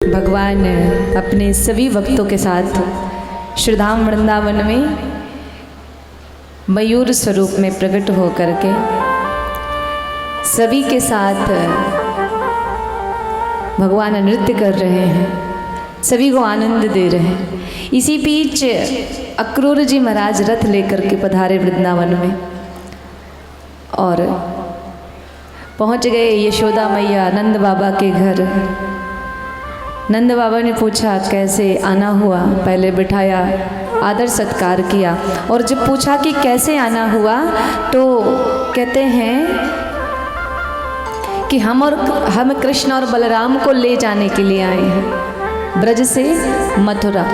भगवान अपने सभी भक्तों के साथ श्रीधाम वृंदावन में मयूर स्वरूप में प्रकट हो करके सभी के साथ भगवान नृत्य कर रहे हैं, सभी को आनंद दे रहे हैं। इसी बीच अक्रूर जी महाराज रथ लेकर के पधारे वृंदावन में और पहुंच गए यशोदा मैया नंद बाबा के घर। नंद बाबा ने पूछा कैसे आना हुआ, पहले बिठाया, आदर सत्कार किया और जब पूछा कि कैसे आना हुआ तो कहते हैं कि हम कृष्ण और बलराम को ले जाने के लिए आए हैं ब्रज से मथुरा।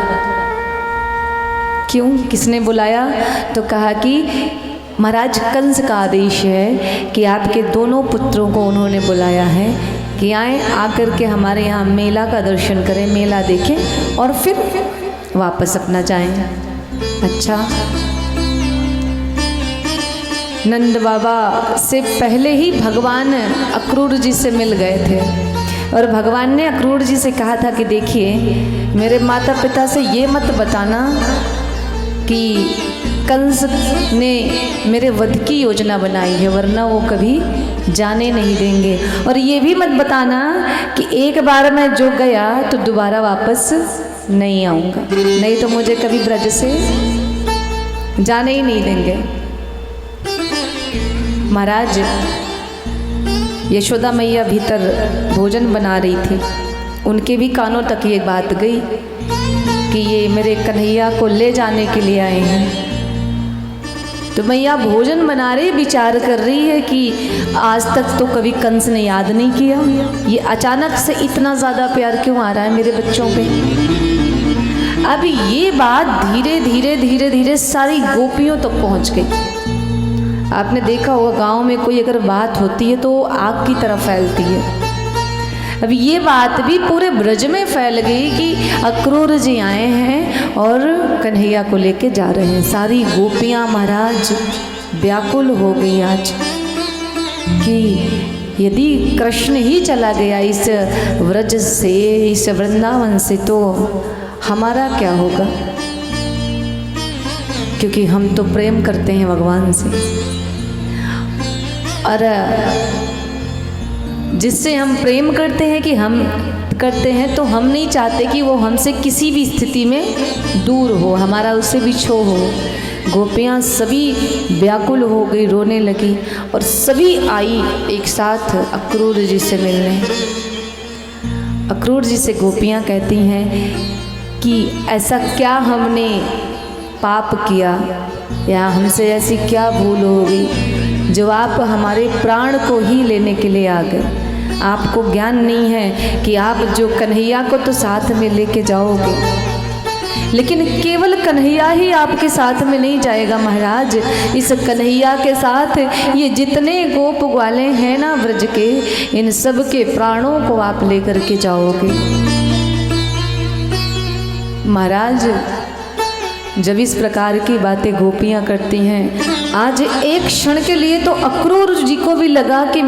क्यों, किसने बुलाया? तो कहा कि महाराज कंस का आदेश है कि आपके दोनों पुत्रों को उन्होंने बुलाया है कि आए, आकर के हमारे यहाँ मेला का दर्शन करें, मेला देखें और फिर वापस अपना जाएं। अच्छा, नंद बाबा से पहले ही भगवान अक्रूर जी से मिल गए थे और भगवान ने अक्रूर जी से कहा था कि देखिए, मेरे माता पिता से ये मत बताना कि कंस ने मेरे वध की योजना बनाई है, वरना वो कभी जाने नहीं देंगे। और ये भी मत बताना कि एक बार मैं जो गया तो दोबारा वापस नहीं आऊँगा, नहीं तो मुझे कभी ब्रज से जाने ही नहीं देंगे। महाराज यशोदा मैया भीतर भोजन बना रही थी, उनके भी कानों तक ये बात गई कि ये मेरे कन्हैया को ले जाने के लिए आए हैं। तो मैया भोजन बना रही, विचार कर रही है कि आज तक तो कभी कंस ने याद नहीं किया, ये अचानक से इतना ज़्यादा प्यार क्यों आ रहा है मेरे बच्चों पे। अब ये बात धीरे धीरे धीरे धीरे सारी गोपियों तक पहुंच गई। आपने देखा होगा गांव में कोई अगर बात होती है तो आग की तरह फैलती है। अब ये बात भी पूरे ब्रज में फैल गई कि अक्रूर जी आए हैं और कन्हैया को लेके जा रहे हैं। सारी गोपियां महाराज व्याकुल हो गई आज कि यदि कृष्ण ही चला गया इस व्रज से, इस वृंदावन से, तो हमारा क्या होगा, क्योंकि हम तो प्रेम करते हैं भगवान से और जिससे हम प्रेम करते हैं कि हम करते हैं तो हम नहीं चाहते कि वो हमसे किसी भी स्थिति में दूर हो, हमारा उससे बिछो हो। गोपियाँ सभी व्याकुल हो गई, रोने लगी और सभी आई एक साथ अक्रूर जी से मिलने। अक्रूर जी से गोपियाँ कहती हैं कि ऐसा क्या हमने पाप किया या हमसे ऐसी क्या भूल हो गई जो आप हमारे प्राण को ही लेने के लिए आ गए। आपको ज्ञान नहीं है कि आप जो कन्हैया को तो साथ में लेके जाओगे, लेकिन केवल कन्हैया ही आपके साथ में नहीं जाएगा महाराज। इस कन्हैया के साथ ये जितने गोप ग्वाले हैं ना ब्रज के, इन सब के प्राणों को आप लेकर के जाओगे। महाराज जब इस प्रकार की बातें गोपियाँ करती हैं, आज एक क्षण के लिए तो अक्रूर जी को भी लगा कि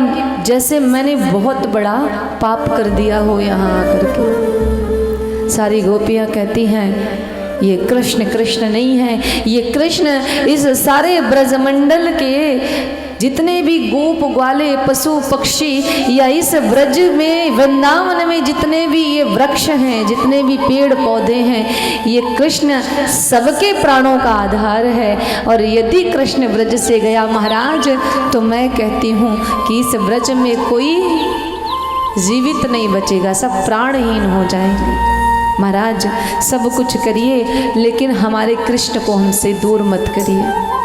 जैसे मैंने बहुत बड़ा पाप कर दिया हो यहाँ आकर के। सारी गोपियाँ कहती हैं ये कृष्ण कृष्ण नहीं है, ये कृष्ण इस सारे ब्रजमंडल के जितने भी गोप ग्वाले पशु पक्षी या इस ब्रज में वृंदावन में जितने भी ये वृक्ष हैं, जितने भी पेड़ पौधे हैं, ये कृष्ण सबके प्राणों का आधार है। और यदि कृष्ण ब्रज से गया महाराज तो मैं कहती हूँ कि इस ब्रज में कोई जीवित नहीं बचेगा, सब प्राणहीन हो जाएंगे। महाराज सब कुछ करिए लेकिन हमारे कृष्ण को हमसे दूर मत करिए।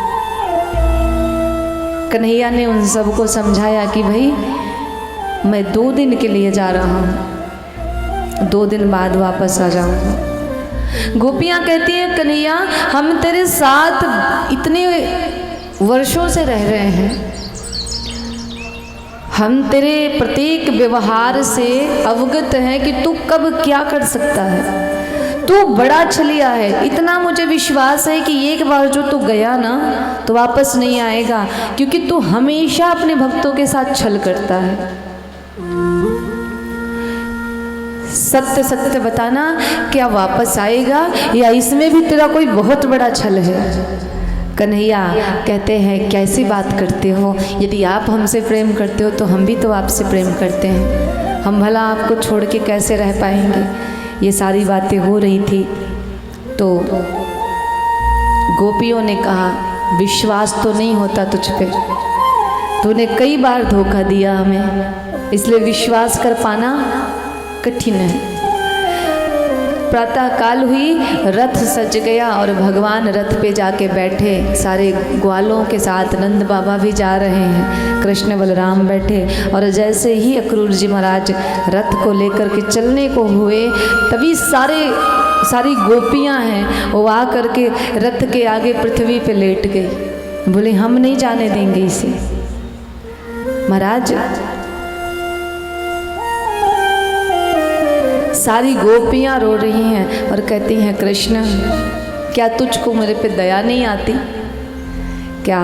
कन्हैया ने उन सबको समझाया कि भाई मैं 2 दिन के लिए जा रहा हूँ, 2 दिन बाद वापस आ जाऊँगा। गोपियाँ कहती हैं कन्हैया हम तेरे साथ इतने वर्षों से रह रहे हैं, हम तेरे प्रत्येक व्यवहार से अवगत हैं कि तू कब क्या कर सकता है। तू बड़ा छलिया है, इतना मुझे विश्वास है कि एक बार जो तू गया ना तो वापस नहीं आएगा, क्योंकि तू हमेशा अपने भक्तों के साथ छल करता है। सत्य सत्य बताना, क्या वापस आएगा या इसमें भी तेरा कोई बहुत बड़ा छल है। कन्हैया कहते हैं कैसी बात करते हो, यदि आप हमसे प्रेम करते हो तो हम भी तो आपसे प्रेम करते हैं, हम भला आपको छोड़ के कैसे रह पाएंगे। ये सारी बातें हो रही थी तो गोपियों ने कहा विश्वास तो नहीं होता तुझ पे, तूने कई बार धोखा दिया हमें, इसलिए विश्वास कर पाना कठिन है। प्रातः काल हुई, रथ सज गया और भगवान रथ पे जाके बैठे, सारे ग्वालों के साथ नंद बाबा भी जा रहे हैं, कृष्ण बलराम बैठे। और जैसे ही अक्रूर जी महाराज रथ को लेकर के चलने को हुए, तभी सारी गोपियां हैं वो आ करके रथ के आगे पृथ्वी पे लेट गई, बोले हम नहीं जाने देंगे इसे। महाराज सारी गोपियां रो रही हैं और कहती हैं कृष्ण क्या तुझको मेरे पे दया नहीं आती, क्या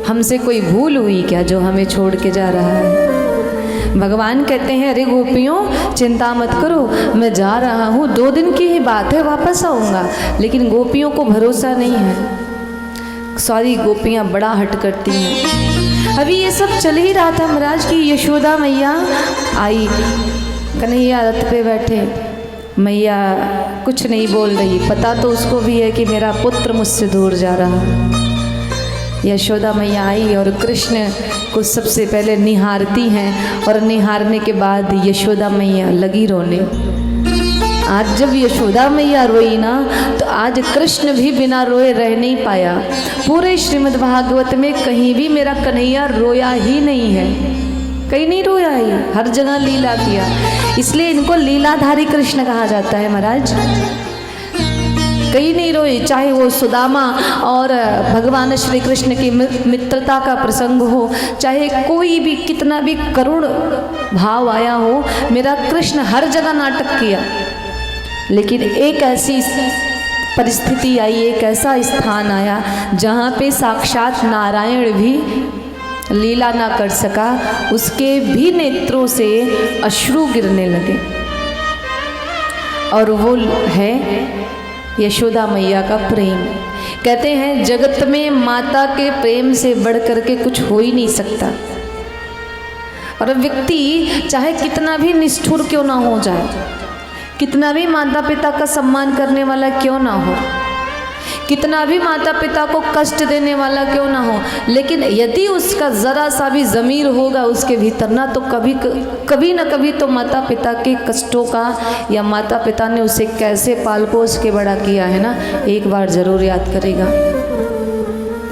हमसे कोई भूल हुई क्या जो हमें छोड़ के जा रहा है। भगवान कहते हैं अरे गोपियों चिंता मत करो, मैं जा रहा हूँ, 2 दिन की ही बात है, वापस आऊँगा। लेकिन गोपियों को भरोसा नहीं है, सारी गोपियाँ बड़ा हट करती हैं। अभी ये सब चल ही रहा था महाराज की यशोदा मैया आई, कन्हैया रथ पे बैठे, मैया कुछ नहीं बोल रही, पता तो उसको भी है कि मेरा पुत्र मुझसे दूर जा रहा। यशोदा मैया आई और कृष्ण को सबसे पहले निहारती हैं और निहारने के बाद यशोदा मैया लगी रोने। आज जब यशोदा मैया रोई ना तो आज कृष्ण भी बिना रोए रह नहीं पाया। पूरे श्रीमद् भागवत में कहीं भी मेरा कन्हैया रोया ही नहीं है, कहीं नहीं रोया है, हर जगह लीला किया, इसलिए इनको लीलाधारी कृष्ण कहा जाता है महाराज। कहीं नहीं रोए, चाहे वो सुदामा और भगवान श्री कृष्ण की मित्रता का प्रसंग हो, चाहे कोई भी कितना भी करुण भाव आया हो, मेरा कृष्ण हर जगह नाटक किया। लेकिन एक ऐसी परिस्थिति आई, एक ऐसा स्थान आया जहाँ पे साक्षात नारायण भी लीला ना कर सका, उसके भी नेत्रों से अश्रु गिरने लगे, और वो है यशोदा मैया का प्रेम। कहते हैं जगत में माता के प्रेम से बढ़ करके कुछ हो ही नहीं सकता। और व्यक्ति चाहे कितना भी निष्ठुर क्यों ना हो जाए, कितना भी माता पिता का सम्मान करने वाला क्यों ना हो, कितना भी माता पिता को कष्ट देने वाला क्यों ना हो, लेकिन यदि उसका ज़रा सा भी ज़मीर होगा उसके भीतर ना, तो कभी ना कभी तो माता पिता के कष्टों का, या माता पिता ने उसे कैसे पाल पोस के बड़ा किया है ना, एक बार ज़रूर याद करेगा।